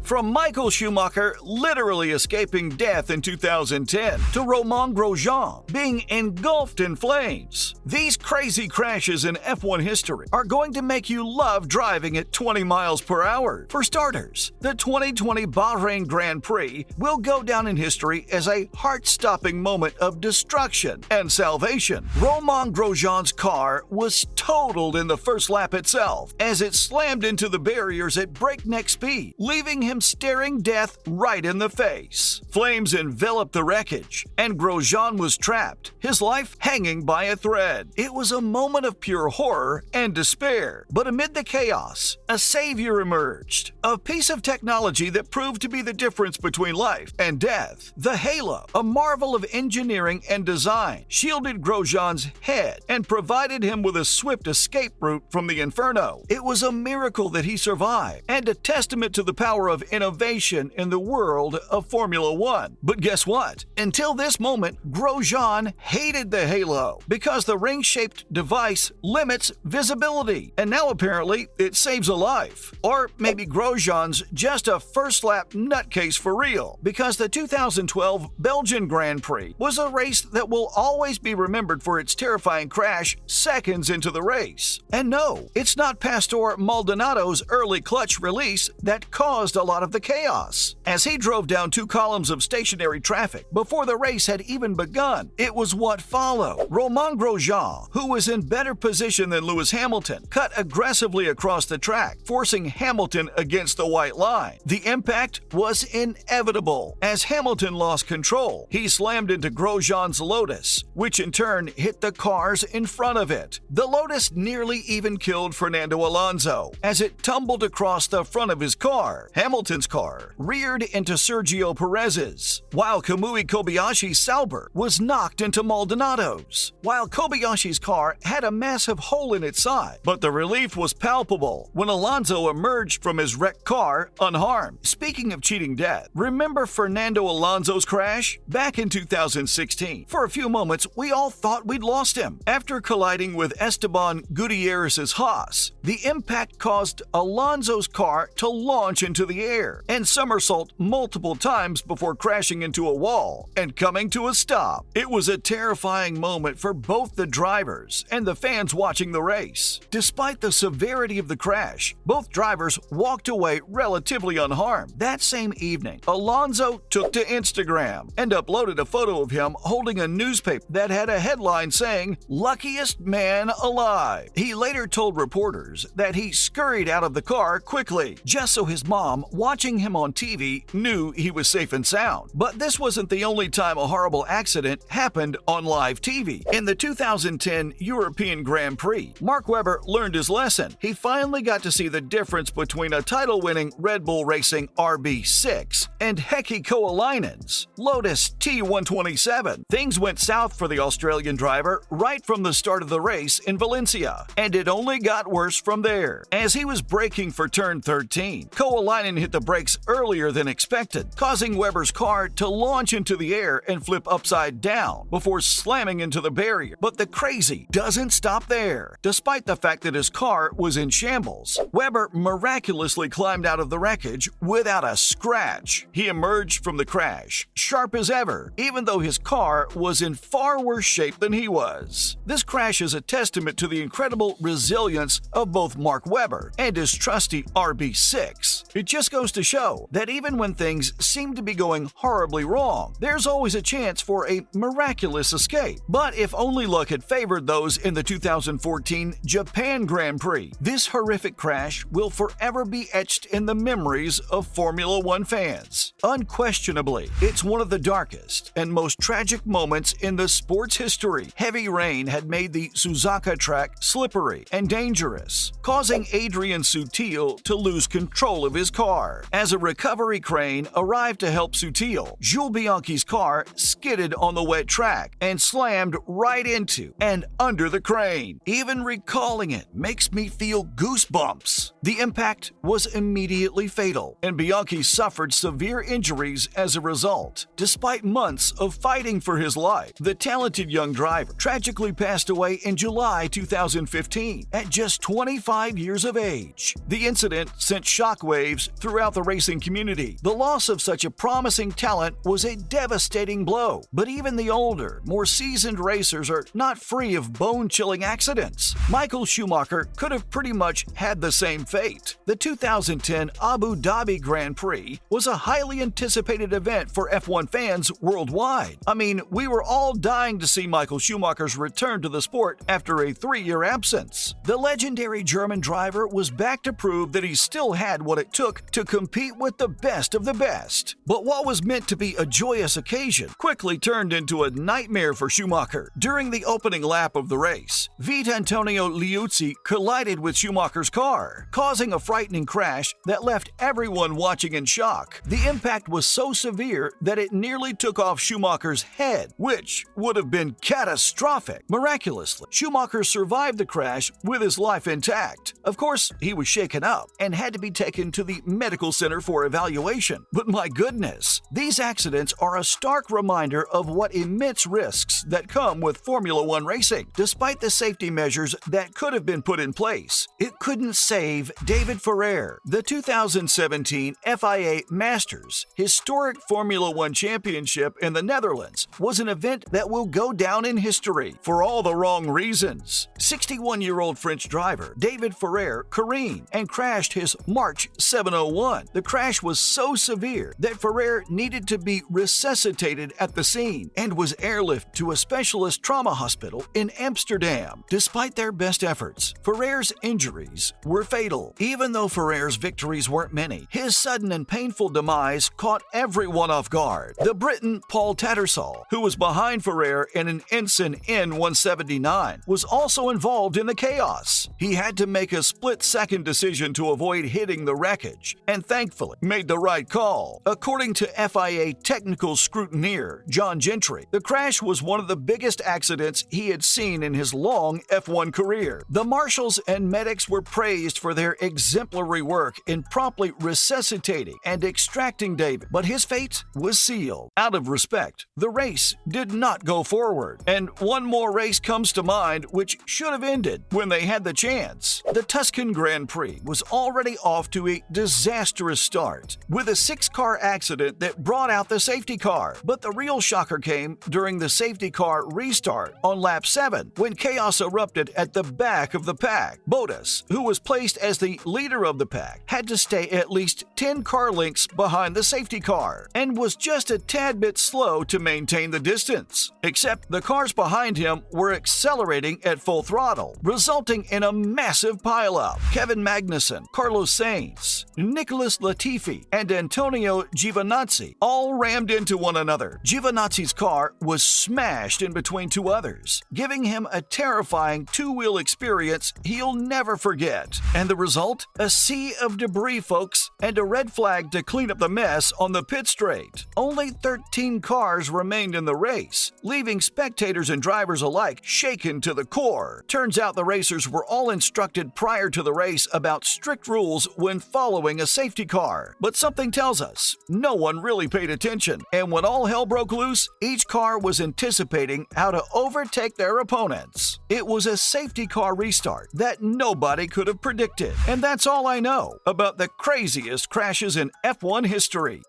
From Michael Schumacher literally escaping death in 2010 to Romain Grosjean being engulfed in flames, these crazy crashes in F1 history are going to make you love driving at 20 miles per hour. For starters, the 2020 Bahrain Grand Prix will go down in history as a heart-stopping moment of destruction and salvation. Romain Grosjean's car was totaled in the first lap itself as it slammed into the barriers at breakneck speed, leaving him staring death right in the face. Flames enveloped the wreckage, and Grosjean was trapped, his life hanging by a thread. It was a moment of pure horror and despair, but amid the chaos, a savior emerged, a piece of technology that proved to be the difference between life and death. The Halo, a marvel of engineering and design, shielded Grosjean's head and provided him with a swift escape route from the inferno. It was a miracle that he survived, and a testament to the power of innovation in the world of Formula One. But guess what? Until this moment, Grosjean hated the Halo because the ring-shaped device limits visibility, and now apparently it saves a life. Or maybe Grosjean's just a first-lap nutcase for real, because the 2012 Belgian Grand Prix was a race that will always be remembered for its terrifying crash seconds into the race. And no, it's not Pastor Maldonado's early clutch release that caused a lot of the chaos. As he drove down 2 columns of stationary traffic before the race had even begun, it was what followed. Romain Grosjean, who was in better position than Lewis Hamilton, cut aggressively across the track, forcing Hamilton against the white line. The impact was inevitable. As Hamilton lost control, he slammed into Grosjean's Lotus, which in turn hit the cars in front of it. The Lotus nearly even killed Fernando Alonso as it tumbled across the front of his car. Hamilton's car reared into Sergio Perez's, while Kamui Kobayashi's Sauber was knocked into Maldonado's. While Kobayashi's car had a massive hole in its side, but the relief was palpable when Alonso emerged from his wrecked car unharmed. Speaking of cheating death, remember Fernando Alonso's crash? Back in 2016, for a few moments we all thought we'd lost him. After colliding with Esteban Gutierrez's Haas, the impact caused Alonso's car to launch into the air and somersault multiple times before crashing into a wall and coming to a stop. It was a terrifying moment for both the drivers and the fans watching the race. Despite the severity of the crash, both drivers walked away relatively unharmed. That same evening, Alonso took to Instagram and uploaded a photo of him holding a newspaper that had a headline saying, "Luckiest man alive." He later told reporters that he scurried out of the car quickly, just so his mom, watching him on TV, knew he was safe and sound. But this wasn't the only time a horrible accident happened on live TV. In the 2010 European Grand Prix, Mark Webber learned his lesson. He finally got to see the difference between a title-winning Red Bull Racing RB6 and Heikki Kovalainen's Lotus T127. Things went south for the Australian driver right from the start of the race in Valencia, and it only got worse from there. As he was braking for turn 13, Kovalainen hit the brakes earlier than expected, causing Webber's car to launch into the air and flip upside down before slamming into the barrier. But the crazy doesn't stop there. Despite the fact that his car was in shambles, Webber miraculously climbed out of the wreckage without a scratch. He emerged from the crash sharp as ever, even though his car was in far worse shape than he was. This crash is a testament to the incredible resilience of both Mark Webber and his trusty RB6. It just goes to show that even when things seem to be going horribly wrong, there's always a chance for a miraculous escape. But if only luck had favored those in the 2014 Japan Grand Prix, this horrific crash will forever be etched in the memories of Formula One fans. Unquestionably, it's one of the darkest and most tragic moments in the sport's history. Heavy rain had made the Suzuka track slippery and dangerous, causing Adrian Sutil to lose control of his car. As a recovery crane arrived to help Sutil, Jules Bianchi's car skidded on the wet track and slammed right into and under the crane. Even recalling it makes me feel goosebumps. The impact was immediately fatal, and Bianchi suffered severe injuries as a result. Despite months of fighting for his life, the talented young driver tragically passed away in July 2015 at just 25 years of age. The incident sent shockwaves throughout the racing community. The loss of such a promising talent was a devastating blow, but even the older, more seasoned racers are not free of bone-chilling accidents. Michael Schumacher could have pretty much had the same fate. The 2010 Abu Dhabi Grand Prix was a highly anticipated event for F1 fans worldwide. I mean, we were all dying to see Michael Schumacher's return to the sport after a 3-year absence. The legendary German driver was back to prove that he still had what it took to compete with the best of the best. But what was meant to be a joyous occasion quickly turned into a nightmare for Schumacher. During the opening lap of the race, Antonio Liuzzi collided with Schumacher's car, causing a frightening crash that left everyone watching in shock. The impact was so severe that it nearly took off Schumacher's head, which would have been catastrophic. Miraculously, Schumacher survived the crash with his life intact. Of course, he was shaken up and had to be taken to the medical center for evaluation. But my goodness, these accidents are a stark reminder of what immense risks that come with Formula One racing. Despite the safety measures that could have been put in place, it couldn't save David Ferrer. The 2017 FIA Masters Historic Formula One Championship in the Netherlands was an event that will go down in history for all the wrong reasons. 61-year-old French driver David Ferrer careened and crashed his March 701. The crash was so severe that Ferrer needed to be resuscitated at the scene and was airlifted to a specialist trauma hospital in Amsterdam. Despite their best efforts, Ferrer's injuries were fatal. Even though Ferrer's victories weren't many, his sudden and painful demise caught everyone off guard. The Briton Paul Tattersall, who was behind Ferrer in an Ensign N179, was also involved in the chaos. He had to make a split-second decision to avoid hitting the wreckage, and thankfully made the right call. According to FIA technical scrutineer John Gentry, the crash was one of the biggest accidents he had seen in his long F1 career. The marshals and medics were praised for their exemplary work in promptly resuscitating and extracting David, but his fate was sealed. Out of respect, the race did not go forward, and one more race comes to mind which should have ended when they had the chance. The Tuscan Grand Prix was already off to a disastrous start, with a 6-car accident that brought out the safety car. But the real shocker came during the safety car restart on lap 7, when chaos erupted at the back of the pack. Bottas, who was placed as the leader of the pack, had to stay at least 10 car lengths behind the safety car, and was just a tad bit slow to maintain the distance. Except the cars behind him were accelerating at full throttle, resulting in a massive pileup. Kevin Magnussen, Carlos Sainz, Nicholas Latifi, and Antonio Giovinazzi all rammed into one another. Giovinazzi's car was smashed in between two others, giving him a terrifying two-wheel experience he'll never forget. And the result? A sea of debris, folks, and a red flag to clean up the mess on the pit straight. Only 13 cars remained in the race, leaving spectators and drivers alike shaken to the core. Turns out the racers were all instructed prior to the race about strict rules when following a safety car. But something tells us no one really paid attention, and when all hell broke loose, each car was anticipating how to overtake their opponents. It was a safety car restart that nobody could have predicted. And that's all I know about the craziest crashes in F1 history.